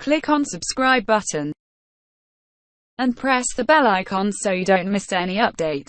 Click on subscribe button and press the bell icon so you don't miss any update.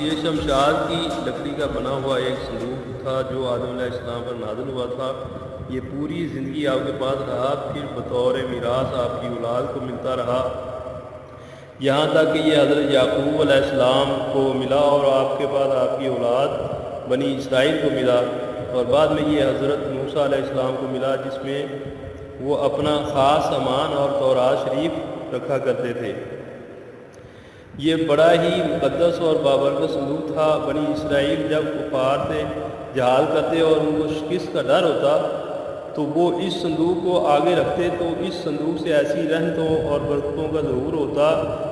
یہ شمشاد کی لکڑی کا بنا ہوا ایک صندوق تھا جو آدم علیہ السلام پر نازل ہوا تھا۔ یہ پوری زندگی آپ کے پاس رہا، پھر بطور میراث آپ کی اولاد کو ملتا رہا، یہاں تک کہ یہ حضرت یعقوب علیہ السلام کو ملا اور آپ کے بعد آپ کی اولاد بنی اسرائیل کو ملا، اور بعد میں یہ حضرت موسیٰ علیہ السلام کو ملا، جس میں وہ اپنا خاص سامان اور تورات شریف رکھا کرتے تھے۔ یہ بڑا ہی مقدس اور بابرکت صندوق تھا۔ بنی اسرائیل جب کفار سے جہاد کرتے اور ان کو شکست کا ڈر ہوتا تو وہ اس صندوق کو آگے رکھتے، تو اس صندوق سے ایسی رحمتوں اور برکتوں کا ظہور ہوتا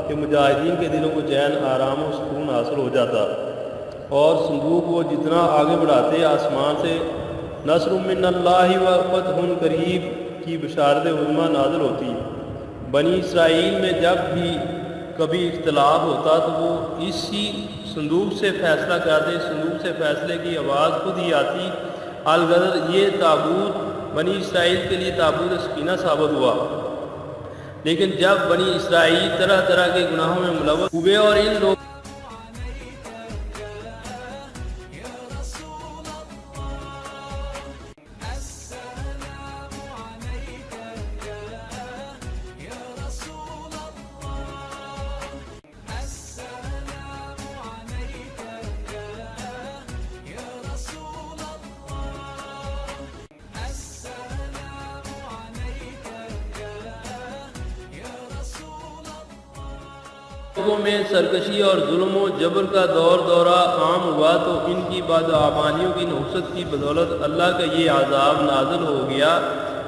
کہ مجاہدین کے دلوں کو چین، آرام و سکون حاصل ہو جاتا، اور صندوق کو جتنا آگے بڑھاتے آسمان سے نصر من اللہ و فتح قریب کی بشارت عظمیٰ نازل ہوتی۔ بنی اسرائیل میں جب بھی کبھی اختلاف ہوتا تو وہ اسی صندوق سے فیصلہ کرتے، صندوق سے فیصلے کی آواز خود ہی آتی۔ الغرض یہ تابوت بنی اسرائیل کے لیے تابوت سکینہ ثابت ہوا، لیکن جب بنی اسرائیل طرح طرح کے گناہوں میں ملوث ہوئے اور ان لوگ لوگوں میں سرکشی اور ظلم و جبر کا دورہ عام ہوا تو ان کی بدعمالیوں کی نحوست کی بدولت اللہ کا یہ عذاب نازل ہو گیا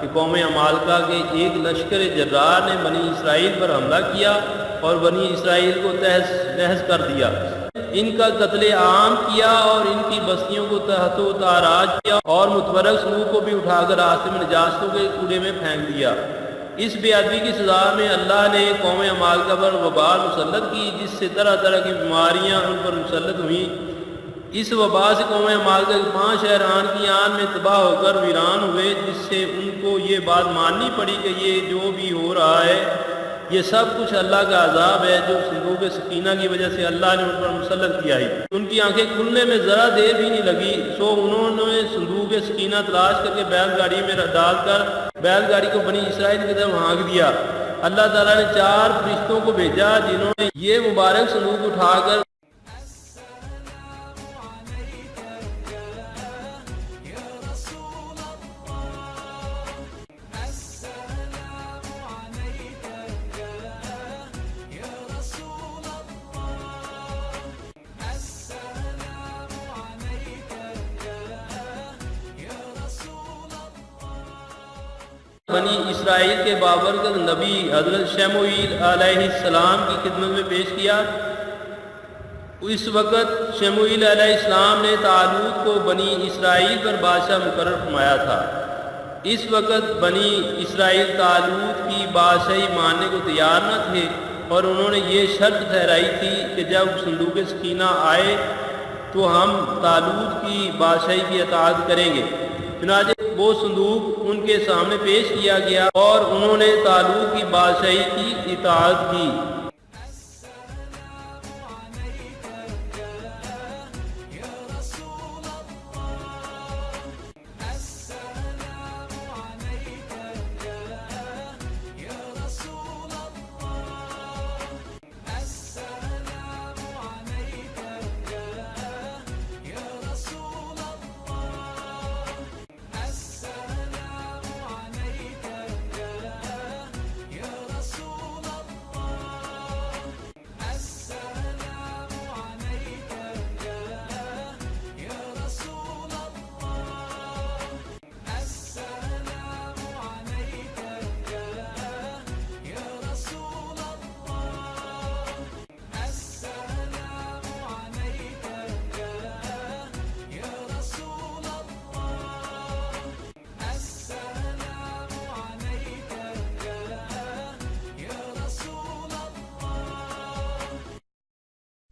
کہ قوم عمالقہ کے ایک لشکر جرار نے بنی اسرائیل پر حملہ کیا اور بنی اسرائیل کو تہس نہس کر دیا، ان کا قتل عام کیا اور ان کی بستیوں کو تحت و تاراج کیا، اور متبرک صندوق کو بھی اٹھا کر راستے میں نجاستوں کے کوڑے میں پھینک دیا۔ اس بے ادبی کی سزا میں اللہ نے قوم عمالقہ پر وبال مسلط کی، جس سے طرح طرح کی بیماریاں ان پر مسلط ہوئیں۔ اس وبا سے قوم عمالقہ کے 5 شہران کی آن میں تباہ ہو کر ویران ہوئے، جس سے ان کو یہ بات ماننی پڑی کہ یہ جو بھی ہو رہا ہے یہ سب کچھ اللہ کا عذاب ہے جو صندوق سکینہ کی وجہ سے اللہ نے ان پر مسلط کیا ہے۔ ان کی آنکھیں کھلنے میں ذرا دیر بھی نہیں لگی، سو انہوں نے صندوق سکینہ تلاش کر کے بیل گاڑی میں ڈال کر بیل گاڑی کو بنی اسرائیل کی طرف ہانک دیا۔ اللہ تعالیٰ نے 4 فرشتوں کو بھیجا جنہوں نے یہ مبارک صندوق اٹھا کر بنی اسرائیل کے بابرکت نبی حضرت شموئیل علیہ السلام کی خدمت میں پیش کیا۔ اس وقت شموئیل علیہ السلام نے طالوت کو بنی اسرائیل پر بادشاہ مقرر فرمایا تھا۔ اس وقت بنی اسرائیل طالوت کی بادشاہی ماننے کو تیار نہ تھے، اور انہوں نے یہ شرط ٹھہرائی تھی کہ جب صندوق سکینہ آئے تو ہم طالوت کی بادشاہی کی اطاعت کریں گے۔ چنانچہ وہ صندوق ان کے سامنے پیش کیا گیا اور انہوں نے طالوت کی بادشاہی کی اطاعت کی۔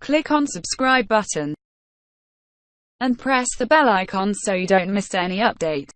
Click on subscribe button and press the bell icon so you don't miss any update.